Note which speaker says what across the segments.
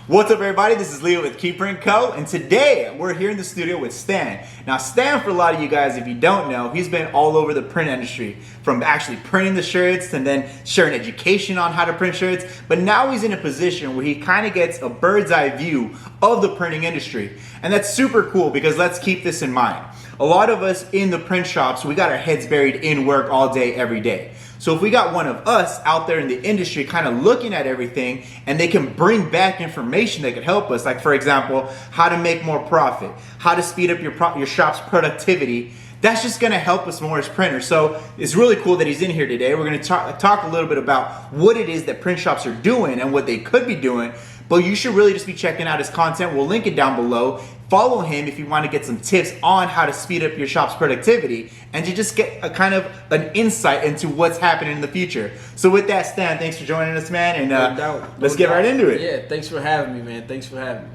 Speaker 1: What's up, everybody? This is Leo with Keyprint Co. And today we're here in the studio with Stan. Now, Stan, for a lot of you guys, if you don't know, he's been all over the print industry, from actually printing the shirts and then sharing education on how to print shirts. But now he's in a position where he kind of gets a bird's eye view of the printing industry. And that's super cool because let's keep this in mind. A lot of us in the print shops, we got our heads buried in work all day, every day. So if we got one of us out there in the industry kind of looking at everything and they can bring back information that could help us, like for example, how to make more profit, how to speed up your shop's productivity, that's just going to help us more as printers. So it's really cool that he's in here today. We're going to talk a little bit about what it is that print shops are doing and what they could be doing. But you should really just be checking out his content. We'll link it down below. Follow him if you want to get some tips on how to speed up your shop's productivity and to just get a kind of an insight into what's happening in the future. So with that, Stan, thanks for joining us, man. And let's get right into it.
Speaker 2: Yeah, thanks for having me, man. Thanks for having me.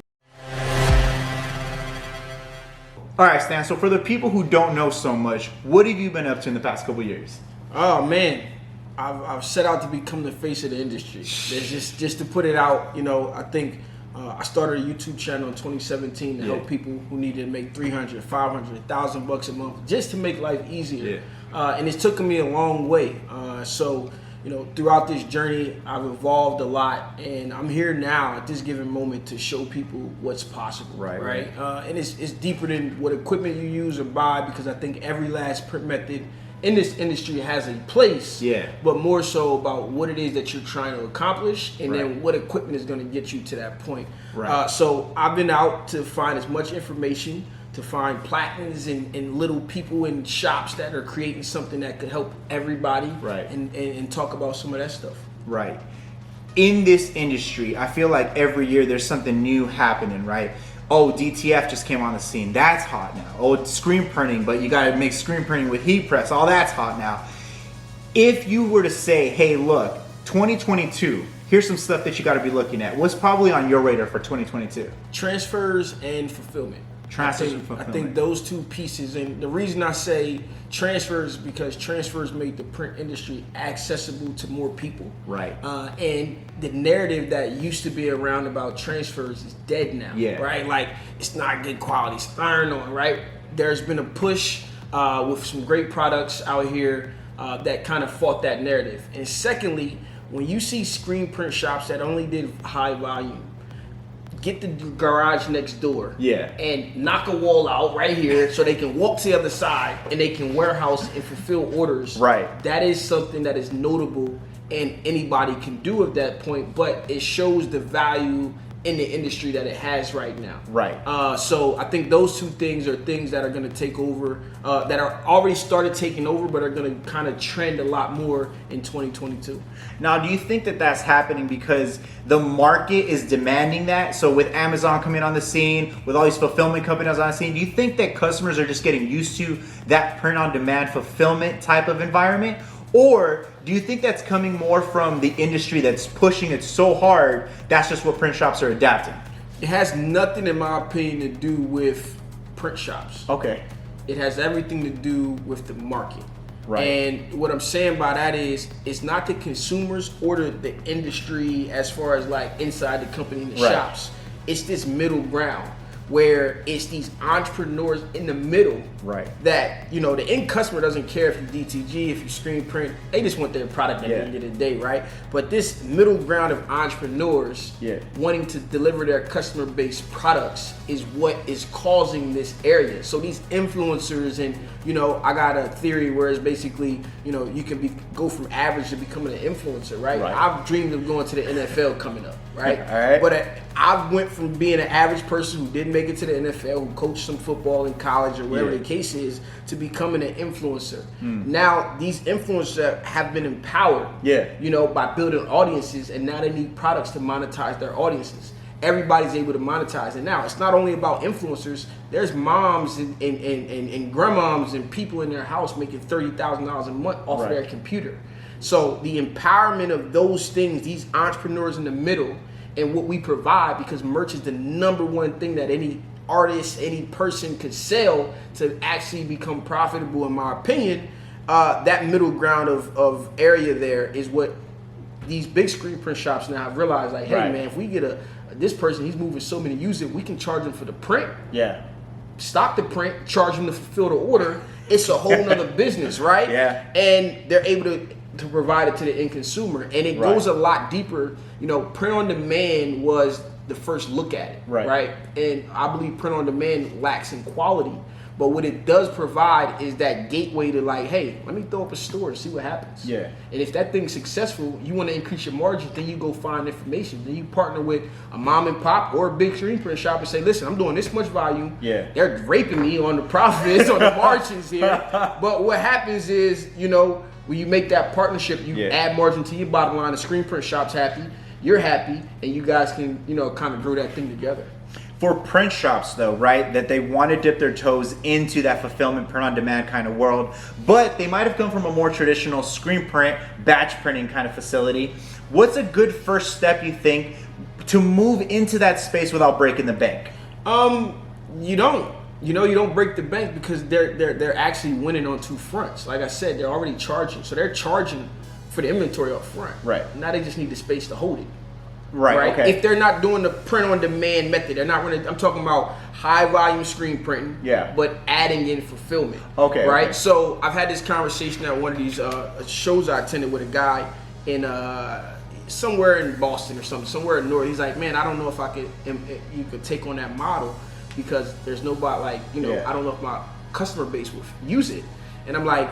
Speaker 1: All right, Stan, so for the people who don't know so much, what have you been up to in the past couple years?
Speaker 2: Oh, man. I've set out to become the face of the industry. There's just to put it out, I think I started a YouTube channel in 2017 to help people who needed to make $300, $500, $1,000 a month just to make life easier. And it's taken me a long way. So throughout this journey, I've evolved a lot, and I'm here now at this given moment to show people what's possible. Right. And it's deeper than what equipment you use or buy, because I think every last print method in this industry has a place, but more so about what it is that you're trying to accomplish, and then what equipment is going to get you to that point. So I've been out to find as much information, to find platinums and little people in shops that are creating something that could help everybody, and talk about some of that stuff. Right.
Speaker 1: In this industry, I feel like every year there's something new happening, right? Oh, DTF just came on the scene. That's hot now. Oh, it's screen printing, but you got to make screen printing with heat press. All that's hot now. If you were to say, hey, look, 2022, here's some stuff that you got to be looking at. What's probably on your radar for 2022?
Speaker 2: Transfers and fulfillment. I think those two pieces, and the reason I say transfers is because transfers make the print industry accessible to more people. Right. And the narrative that used to be around about transfers is dead now. Right. Like, it's not good quality, it's iron on. Right. There's been a push with some great products out here that kind of fought that narrative. And secondly, when you see screen print shops that only did high volume, get the garage next door and knock a wall out right here so they can walk to the other side and they can warehouse and fulfill orders. That is something that is notable and anybody can do at that point, but it shows the value in the industry that it has right now. So I think those two things are things that are going to take over, that are already started taking over, but are going to kind of trend a lot more in 2022.
Speaker 1: Now, do you think that that's happening because the market is demanding that? So with Amazon coming on the scene, with all these fulfillment companies on the scene, do you think that customers are just getting used to that print on demand fulfillment type of environment? Or do you think that's coming more from the industry that's pushing it so hard, that's just what print shops are adapting?
Speaker 2: It has nothing, in my opinion, to do with print shops.
Speaker 1: Okay.
Speaker 2: It has everything to do with the market. And what I'm saying by that is, it's not the consumers or the industry as far as like inside the company in the shops. It's this middle ground where it's these entrepreneurs in the middle that, the end customer doesn't care if you DTG, if you screen print, they just want their product at the end of the day, right? But this middle ground of entrepreneurs wanting to deliver their customer base products is what is causing this area. So these influencers, and I got a theory where it's basically, you can go from average to becoming an influencer, right? I've dreamed of going to the NFL coming up, right? But I went from being an average person who didn't make it to the NFL, who coached some football in college or wherever the case is, to becoming an influencer. Now these influencers have been empowered, by building audiences, and now they need products to monetize their audiences. Everybody's able to monetize it now. It's not only about influencers. There's moms and grandmoms and people in their house making $30,000 a month off of their computer. So the empowerment of those things, these entrepreneurs in the middle, and what we provide, because merch is the number one thing that any artist, any person could sell to actually become profitable, in my opinion. That middle ground of area there is what these big screen print shops now have realized, like, hey man, if we get this person, he's moving so many users, we can charge him for the print.
Speaker 1: Yeah.
Speaker 2: Stop the print, charge them to fulfill the order. It's a whole nother business, right?
Speaker 1: Yeah.
Speaker 2: And they're able to provide it to the end consumer. And it goes a lot deeper. You know, print on demand was the first look at it, right? And I believe print on demand lacks in quality. But what it does provide is that gateway to like, hey, let me throw up a store and see what happens.
Speaker 1: Yeah.
Speaker 2: And if that thing's successful, you want to increase your margin, then you go find information. Then you partner with a mom and pop or a big screen print shop and say, listen, I'm doing this much volume.
Speaker 1: Yeah.
Speaker 2: They're raping me on the profits, on the margins here. But what happens is, you know, when you make that partnership, you add margin to your bottom line. The screen print shop's happy, you're happy, and you guys can, you know, kind of grow that thing together.
Speaker 1: For print shops though, right, that they want to dip their toes into that fulfillment print on demand kind of world, but they might have come from a more traditional screen print, batch printing kind of facility. What's a good first step, you think, to move into that space without breaking the bank?
Speaker 2: You don't. You know, you don't break the bank because they're actually winning on two fronts. Like I said, they're already charging. So they're charging for the inventory up front.
Speaker 1: Right.
Speaker 2: Now they just need the space to hold it.
Speaker 1: Right. Okay.
Speaker 2: If they're not doing the print on demand method, they're not running. I'm talking about high volume screen printing.
Speaker 1: Yeah.
Speaker 2: But adding in fulfillment.
Speaker 1: Okay.
Speaker 2: Right.
Speaker 1: Okay.
Speaker 2: So I've had this conversation at one of these shows I attended with a guy in somewhere in Boston or something, somewhere in North. He's like, man, I don't know if you could take on that model because there's nobody like, you know, I don't know if my customer base will use it. And I'm like,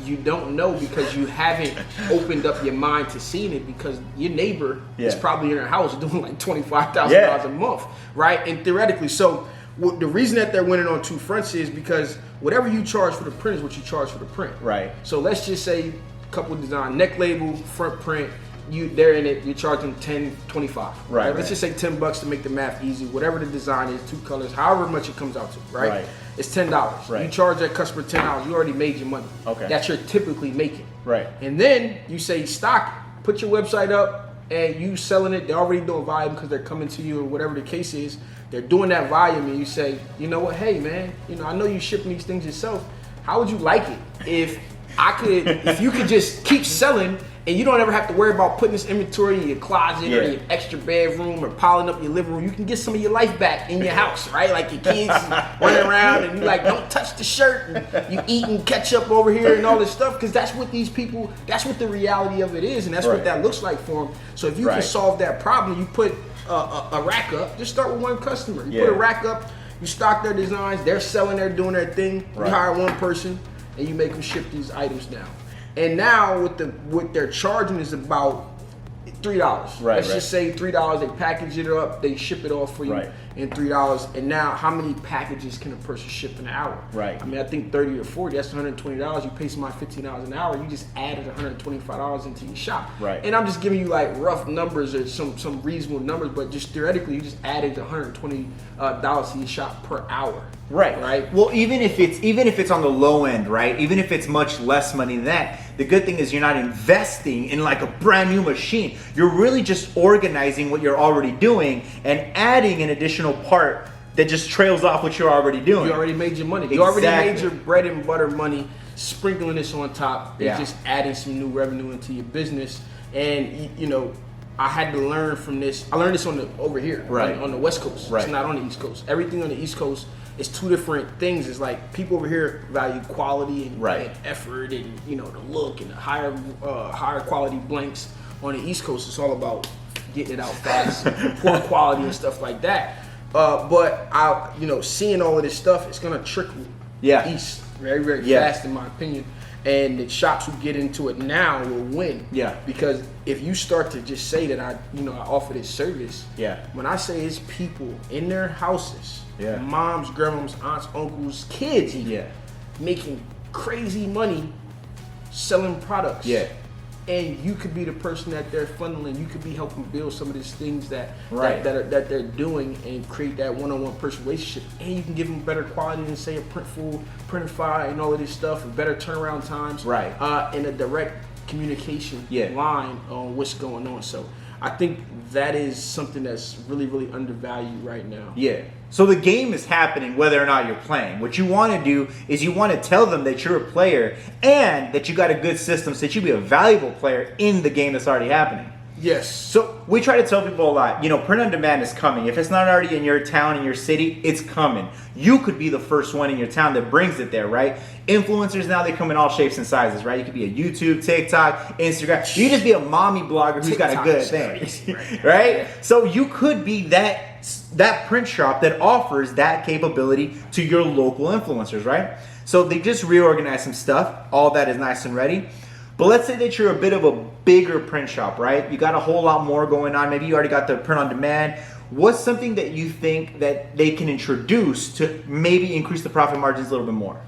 Speaker 2: you don't know because you haven't opened up your mind to seeing it because your neighbor is probably in her house doing like $25,000 a month, right? And theoretically, so the reason that they're winning on two fronts is because whatever you charge for the print is what you charge for the print.
Speaker 1: Right.
Speaker 2: So let's just say a couple design, neck label, front print, they're in it, you're charging $10, $25. Right. Let's just say $10 to make the math easy. Whatever the design is, two colors, however much it comes out to, right? It's $10.
Speaker 1: Right.
Speaker 2: You charge that customer $10, you already made your money.
Speaker 1: Okay.
Speaker 2: That you're typically making.
Speaker 1: Right.
Speaker 2: And then you say stock, put your website up, and you selling it. They're already doing volume because they're coming to you or whatever the case is. They're doing that volume, and you say, you know what? Hey, man, you know I know you're shipping these things yourself. How would you like it if you could just keep selling? And you don't ever have to worry about putting this inventory in your closet or your extra bedroom or piling up your living room. You can get some of your life back in your house, right? Like your kids running around and you like, don't touch the shirt. And you eating ketchup over here and all this stuff because that's what these people, that's what the reality of it is. And that's what that looks like for them. So if you can solve that problem, you put a rack up. Just start with one customer. You put a rack up, you stock their designs. They're selling, they're doing their thing. You hire one person and you make them ship these items down. And now what they're charging is about $3. Let's just say $3. They package it up, they ship it off for you in $3. And now, how many packages can a person ship in an hour? Right. I mean, I think 30 or 40. That's $120. You pay somebody $15 an hour. You just added $125 into your shop. Right. And I'm just giving you like rough numbers or some reasonable numbers, but just theoretically, you just added $120 to your shop per hour. Right.
Speaker 1: Well, even if it's on the low end, right? Even if it's much less money than that, the good thing is you're not investing in like a brand new machine. You're really just organizing what you're already doing and adding an additional part that just trails off what you're already doing.
Speaker 2: You already made your money. You already made your bread and butter money. Sprinkling this on top is just adding some new revenue into your business. And you know, I had to learn from this. I learned this over here, on the West Coast. It's not on the East Coast. Everything on the East Coast is two different things. It's like people over here value quality and effort and the look and the higher quality blanks. On the East Coast, it's all about getting it out fast, poor quality and stuff like that. But seeing all of this stuff, it's gonna trickle east very, very fast, in my opinion. And the shops who get into it now will win. Yeah. Because if you start to just say that I offer this service. Yeah. When I say it's people in their houses, moms, grandmas, aunts, uncles, kids, even, making crazy money selling products. Yeah. And you could be the person that they're funneling. You could be helping build some of these things that they're doing and create that one-on-one personal relationship. And you can give them better quality than say a Printful, Printify, and all of this stuff, and better turnaround times. Right. And a direct communication line on what's going on. So I think that is something that's really, really undervalued right now. Yeah.
Speaker 1: So the game is happening whether or not you're playing. What you want to do is you want to tell them that you're a player and that you got a good system so that you be a valuable player in the game that's already happening.
Speaker 2: Yes.
Speaker 1: So we try to tell people a lot, you know, print on demand is coming. If it's not already in your town, in your city, it's coming. You could be the first one in your town that brings it there, right? Influencers now, they come in all shapes and sizes, right? You could be a YouTube, TikTok, Instagram. You could just be a mommy blogger who's got a good thing, right? So you could be that print shop that offers that capability to your local influencers, right? So they just reorganized some stuff. All that is nice and ready. But let's say that you're a bit of a bigger print shop, right? You got a whole lot more going on. Maybe you already got the print on demand. What's something that you think that they can introduce to maybe increase the profit margins a little bit more?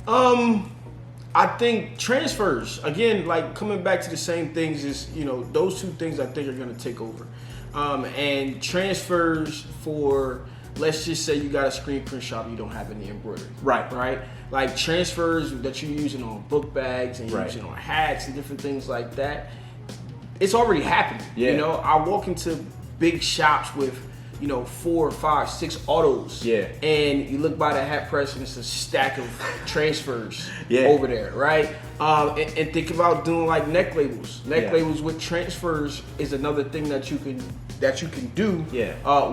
Speaker 2: I think transfers, again, like coming back to the same things, is, you know, those two things I think are going to take over. And transfers for, let's just say you got a screen print shop, you don't have any embroidery. Right? Like transfers that you're using on book bags and you're using on hats and different things like that, it's already happening. You know, I walk into big shops with, you know, 4, 5, 6 autos. And you look by the hat press and it's a stack of transfers over there, right? And think about doing like neck labels. Neck labels with transfers is another thing that you can do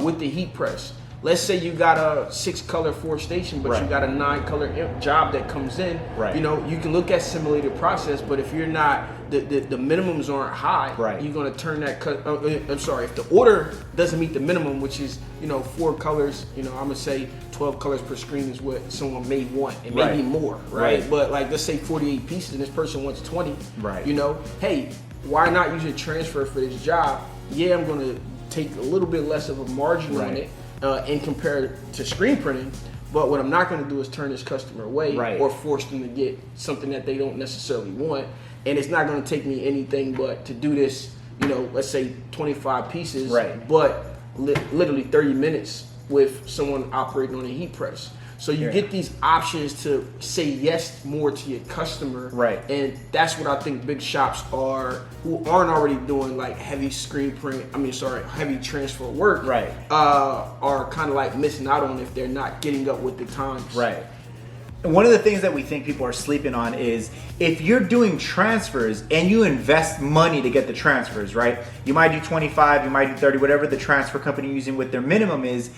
Speaker 2: with the heat press. Let's say you got a 6-color 4-station, but you got a 9-color job that comes in. You know, you can look at simulated process, but if you're not, the minimums aren't high, you're gonna turn that if the order doesn't meet the minimum, which is, you know, 4 colors, you know, I'm gonna say 12 colors per screen is what someone may want, and maybe more, right? But like, let's say 48 pieces and this person wants 20, you know, hey, why not use a transfer for this job? Yeah, I'm gonna take a little bit less of a margin on it, and compare to screen printing, but what I'm not going to do is turn this customer away or force them to get something that they don't necessarily want. And it's not going to take me anything but to do this, you know, let's say 25 pieces, but literally 30 minutes with someone operating on a heat press. So you get these options to say yes more to your customer, and that's what I think big shops who aren't already doing like heavy screen print, heavy transfer work, are kind of like missing out on if they're not getting up with the times.
Speaker 1: And one of the things that we think people are sleeping on is if you're doing transfers and you invest money to get the transfers, right? You might do 25, you might do 30, whatever the transfer company using with their minimum is.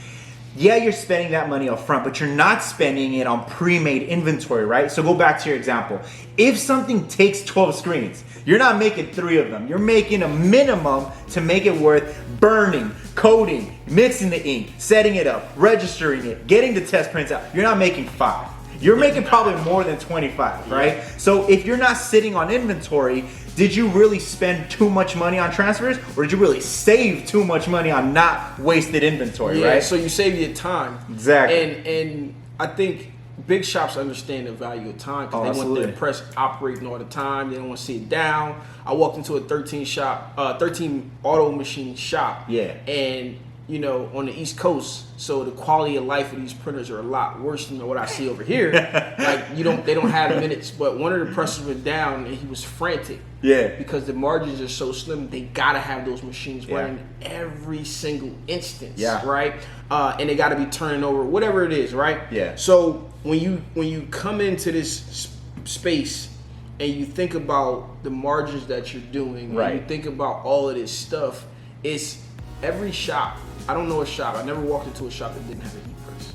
Speaker 1: Yeah, you're spending that money up front, but you're not spending it on pre-made inventory, right? So go back to your example. If something takes 12 screens, you're not making 3 of them. You're making a minimum to make it worth burning, coating, mixing the ink, setting it up, registering it, getting the test prints out. You're not making 5. You're making probably more than 25, right? So if you're not sitting on inventory, did you really spend too much money on transfers, or did you really save too much money on not wasted inventory, right?
Speaker 2: So you save your time.
Speaker 1: Exactly.
Speaker 2: And I think big shops understand the value of time because they want their press operating all the time. They don't want to see it down. I walked into a 13 auto machine shop. And you know, on the East Coast, so the quality of life of these printers are a lot worse than what I see over here. Like they don't have minutes, but one of the presses went down and he was frantic. Because the margins are so slim, they gotta have those machines running every single instance, right? And they gotta be turning over, whatever it is, right? So when you come into this space and you think about the margins that you're doing, and you think about all of this stuff, it's every shop. I don't know a shop. I never walked into a shop that didn't have a heat press.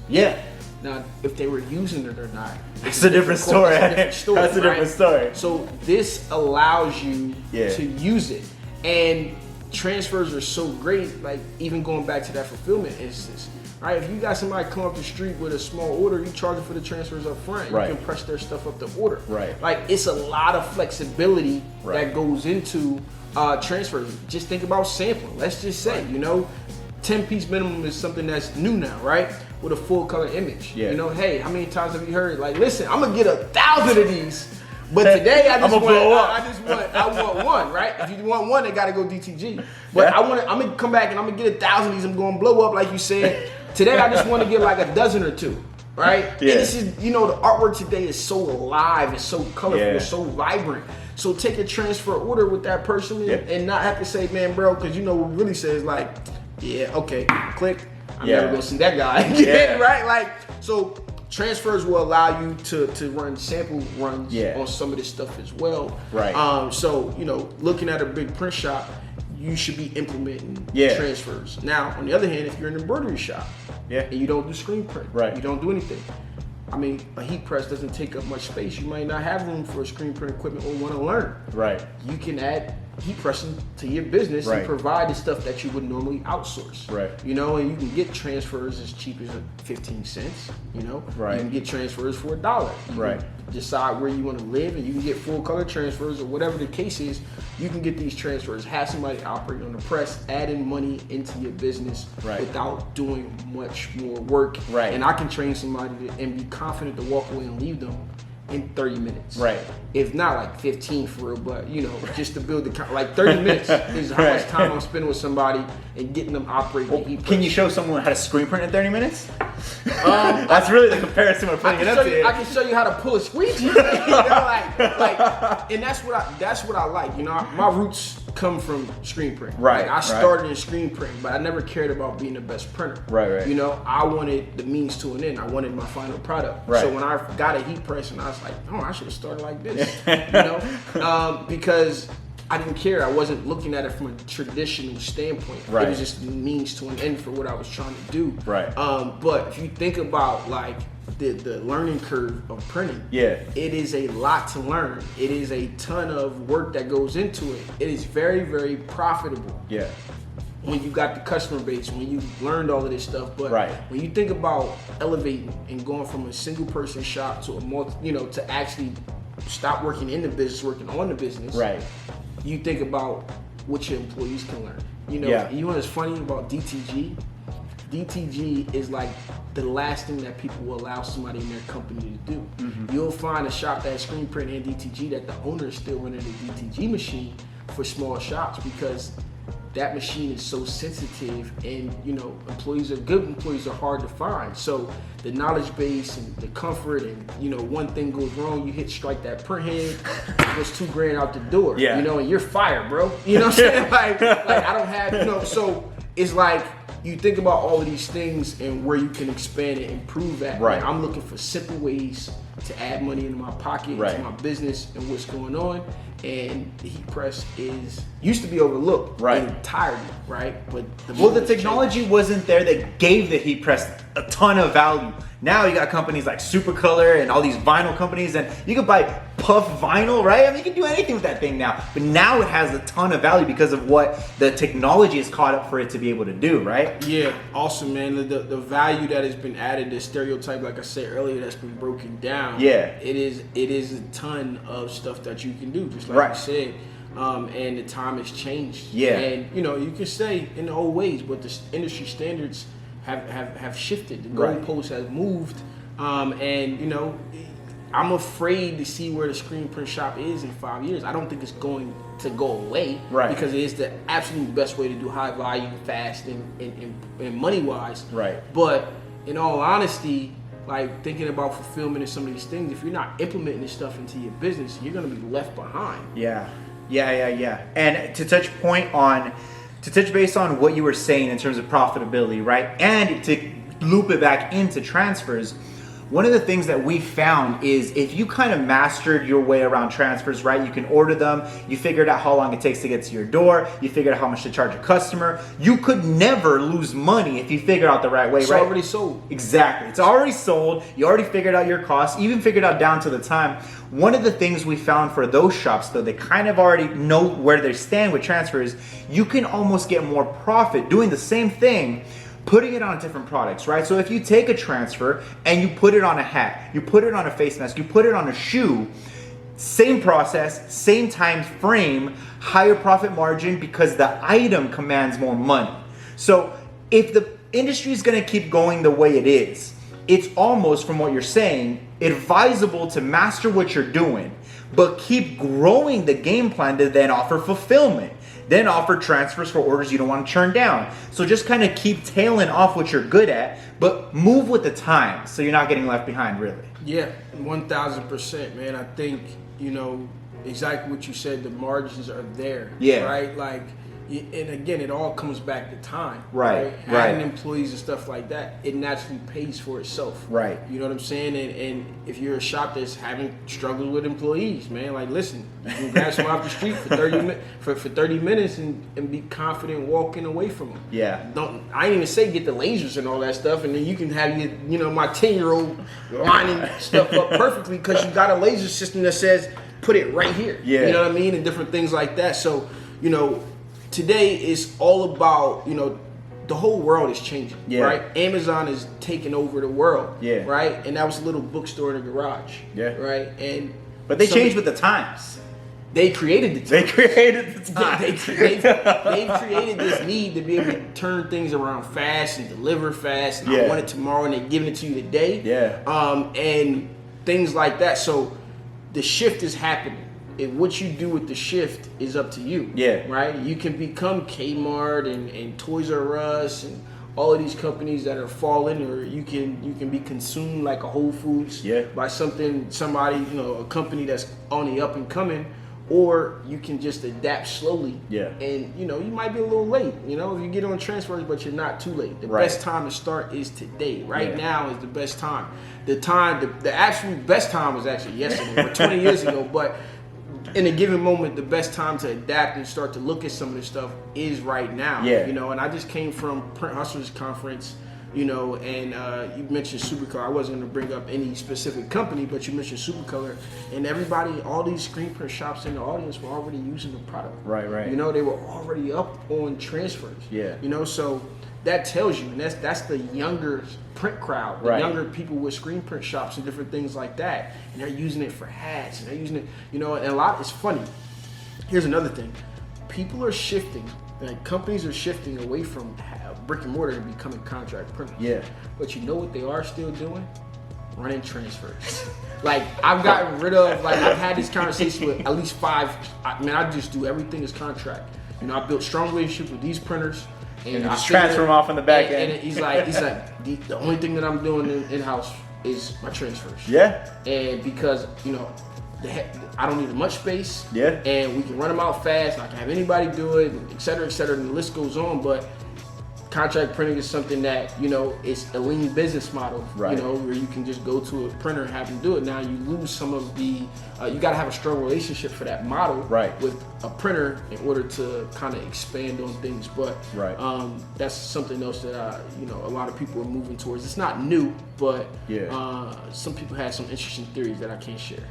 Speaker 2: Now, if they were using it or not,
Speaker 1: it's a different story. That's a different story.
Speaker 2: So this allows you to use it. And transfers are so great, like even going back to that fulfillment instance, right? If you got somebody come up the street with a small order, you charge them for the transfers up front. You can press their stuff up the order. Like it's a lot of flexibility that goes into transfers. Just think about sampling. Let's just say, you know, 10-piece minimum is something that's new now, right? With a full color image. You know, hey, how many times have you heard, like, listen, I'm gonna get 1,000 of these, but today I want one, right? If you want one, they gotta go DTG. But I'm gonna come back and I'm gonna get 1,000 of these. I'm gonna blow up, like you said. Today I just want to get like a dozen or 2. Right? And this is, you know, the artwork today is so alive, it's so colorful, it's so vibrant. So take a transfer order with that person and not have to say, man, bro, because you know what really says, like, okay, click. I'm never gonna see that guy again, right? Like, so transfers will allow you to run sample runs on some of this stuff as well. So, you know, looking at a big print shop, you should be implementing
Speaker 1: Yeah.
Speaker 2: transfers. Now, on the other hand, if you're an embroidery shop and you don't do screen print, you don't do anything. I mean, a heat press doesn't take up much space. You might not have room for a screen print equipment or want to learn.
Speaker 1: Right.
Speaker 2: You can add heat pressing to your business and provide the stuff that you would normally outsource.
Speaker 1: Right.
Speaker 2: You know, and you can get transfers as cheap as 15 cents. You know.
Speaker 1: Right.
Speaker 2: You can get transfers for $1. You can decide where you want to live, and you can get full color transfers or whatever the case is. You can get these transfers, have somebody operate on the press, adding money into your business without doing much more work.
Speaker 1: Right.
Speaker 2: And I can train somebody and be confident to walk away and leave them in 30 minutes.
Speaker 1: Right.
Speaker 2: If not like 15 for real, but you know, just to build the like 30 minutes is how much time I'm spending with somebody and getting them operating the heat press.
Speaker 1: Can you show someone how to screen print in 30 minutes? That's really the comparison we're putting it up to.
Speaker 2: I can show you how to pull a screen print. You know, and that's what I like. You know, my roots come from screen print.
Speaker 1: Right.
Speaker 2: Like, I started in screen print, but I never cared about being the best printer.
Speaker 1: Right.
Speaker 2: You know, I wanted the means to an end. I wanted my final product.
Speaker 1: Right.
Speaker 2: So when I got a heat press, and I was like, oh, I should have started like this. You know, because I didn't care. I wasn't looking at it from a traditional standpoint.
Speaker 1: Right.
Speaker 2: It was just means to an end for what I was trying to do.
Speaker 1: Right.
Speaker 2: But if you think about like the learning curve of printing, it is a lot to learn. It is a ton of work that goes into it. It is very, very profitable.
Speaker 1: Yeah.
Speaker 2: When you got the customer base, when you learned all of this stuff, but when you think about elevating and going from a single person shop to a to actually stop working in the business, working on the business, you think about what your employees can learn. You know, you know what's funny about DTG? DTG is like the last thing that people will allow somebody in their company to do. You'll find a shop that has screen print and DTG that the owner is still running the DTG machine for small shops because that machine is so sensitive, and you know, good employees are hard to find. So the knowledge base and the comfort, and you know, one thing goes wrong, you strike that print head, it goes $2,000 out the door. You know, and you're fired, bro. You know what I'm saying? like I don't have, you know, so it's like you think about all of these things and where you can expand and improve at. Like, I'm looking for simple ways to add money into my pocket, into my business and what's going on. And the heat press used to be overlooked entirely, But
Speaker 1: the technology wasn't there that gave the heat press a ton of value. Now you got companies like Supercolor and all these vinyl companies, and you can buy puff vinyl, right? I mean, you can do anything with that thing now. But now it has a ton of value because of what the technology has caught up for it to be able to do, right?
Speaker 2: Yeah, awesome, man. The value that has been added, the stereotype, like I said earlier, that's been broken down. It is a ton of stuff that you can do, just like you said. And the time has changed. And you know, you can stay in the old ways, but the industry standards have shifted. The goalpost has moved. And you know, I'm afraid to see where the screen print shop is in 5 years. I don't think it's going to go away because it is the absolute best way to do high volume, fast, and money wise. But in all honesty, like thinking about fulfillment and some of these things, if you're not implementing this stuff into your business, you're gonna be left behind.
Speaker 1: And to touch base on what you were saying in terms of profitability, right? And to loop it back into transfers, one of the things that we found is if you kind of mastered your way around transfers, right? You can order them, you figured out how long it takes to get to your door, you figured out how much to charge a customer. You could never lose money if you figured out the right way,
Speaker 2: it's
Speaker 1: right?
Speaker 2: It's already sold.
Speaker 1: Exactly. It's already sold. You already figured out your costs, even figured out down to the time. One of the things we found for those shops, though, they kind of already know where they stand with transfers. You can almost get more profit doing the same thing, putting it on different products, right? So if you take a transfer and you put it on a hat, you put it on a face mask, you put it on a shoe, same process, same time frame, higher profit margin because the item commands more money. So if the industry is gonna keep going the way it is, it's almost, from what you're saying, advisable to master what you're doing, but keep growing the game plan to then offer fulfillment. Then offer transfers for orders you don't want to churn down. So just kind of keep tailing off what you're good at, but move with the time so you're not getting left behind, really.
Speaker 2: Yeah, 1,000%, man. I think, you know, exactly what you said, the margins are there. Right? Like, and again, it all comes back to time.
Speaker 1: Right.
Speaker 2: Adding employees and stuff like that, it naturally pays for itself.
Speaker 1: Right.
Speaker 2: You know what I'm saying? And if you're a shop that's having struggles with employees, man, like listen, you can grab someone off the street for 30 minutes and be confident walking away from them.
Speaker 1: Yeah.
Speaker 2: I ain't even say get the lasers and all that stuff, and then you can have my 10-year-old lining stuff up perfectly because you got a laser system that says put it right here.
Speaker 1: Yeah.
Speaker 2: You know what I mean? And different things like that. So, today is all about, the whole world is changing, right? Amazon is taking over the world, right? And that was a little bookstore in the garage, right?
Speaker 1: But they changed with the times.
Speaker 2: They created the times.
Speaker 1: They created the times.
Speaker 2: They've created this need to be able to turn things around fast and deliver fast. And I want it tomorrow, and they're giving it to you today. And things like that. So the shift is happening. What you do with the shift is up to you. Right? You can become Kmart and Toys R Us and all of these companies that are falling, or you can be consumed like a Whole Foods by somebody, a company that's on the up and coming, or you can just adapt slowly. And you might be a little late, if you get on transfers, but you're not too late. The best time to start is today. Right now is the best time. The absolute best time was actually yesterday or 20 years ago, but in a given moment, the best time to adapt and start to look at some of this stuff is right now. And I just came from Print Hustlers Conference, and you mentioned Supercolor. I wasn't going to bring up any specific company, but you mentioned Supercolor, and everybody, all these screen print shops in the audience were already using the product.
Speaker 1: Right.
Speaker 2: They were already up on transfers. So that tells you, and that's the younger print crowd, the younger people with screen print shops and different things like that, and they're using it for hats, and they're using it, and a lot. It's funny. Here's another thing: people are shifting, like companies are shifting away from brick and mortar and becoming contract printers. But you know what they are still doing? Running transfers. Like I've gotten rid of, I've had this conversation with at least 5. I just do everything as contract. I built strong relationships with these printers.
Speaker 1: And you just transfer them off on the back end.
Speaker 2: And he's like, the only thing that I'm doing in-house is my transfers. And because, I don't need much space. And we can run them out fast. I can have anybody do it, et cetera, and the list goes on. But contract printing is something that, it's a lean business model, where you can just go to a printer and have them do it. Now you lose some of the, you got to have a strong relationship for that model with a printer in order to kind of expand on things. But that's something else that, a lot of people are moving towards. It's not new, but some people have some interesting theories that I can't share.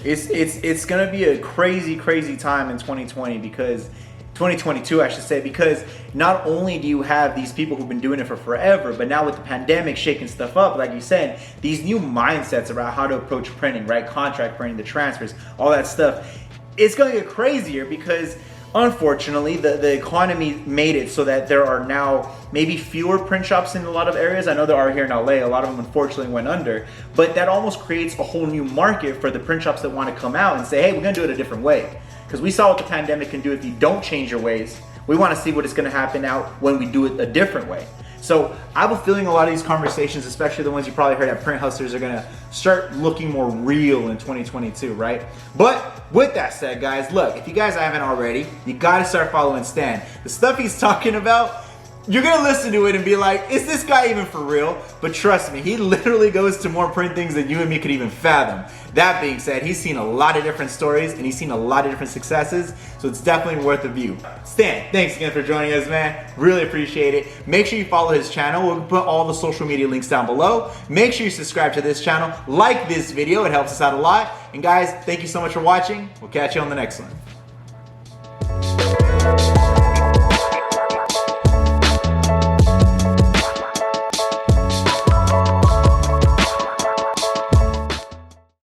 Speaker 1: It's going to be a crazy time in 2020 because 2022, I should say, because not only do you have these people who've been doing it for forever, but now with the pandemic shaking stuff up, like you said, these new mindsets about how to approach printing, right? Contract printing, the transfers, all that stuff. It's going to get crazier because unfortunately, the economy made it so that there are now maybe fewer print shops in a lot of areas. I know there are here in LA. A lot of them unfortunately went under, but that almost creates a whole new market for the print shops that want to come out and say, hey, we're going to do it a different way. Because we saw what the pandemic can do if you don't change your ways. We want to see what is going to happen now when we do it a different way. So I have a feeling a lot of these conversations, especially the ones you probably heard at Print Hustlers, are going to start looking more real in 2022, right? But with that said, guys, look, if you guys haven't already, you got to start following Stan. The stuff he's talking about, you're going to listen to it and be like, is this guy even for real? But trust me, he literally goes to more print things than you and me could even fathom. That being said, he's seen a lot of different stories and he's seen a lot of different successes, so it's definitely worth a view. Stan, thanks again for joining us, man. Really appreciate it. Make sure you follow his channel. We'll put all the social media links down below. Make sure you subscribe to this channel, like this video, it helps us out a lot. And guys, thank you so much for watching. We'll catch you on the next one.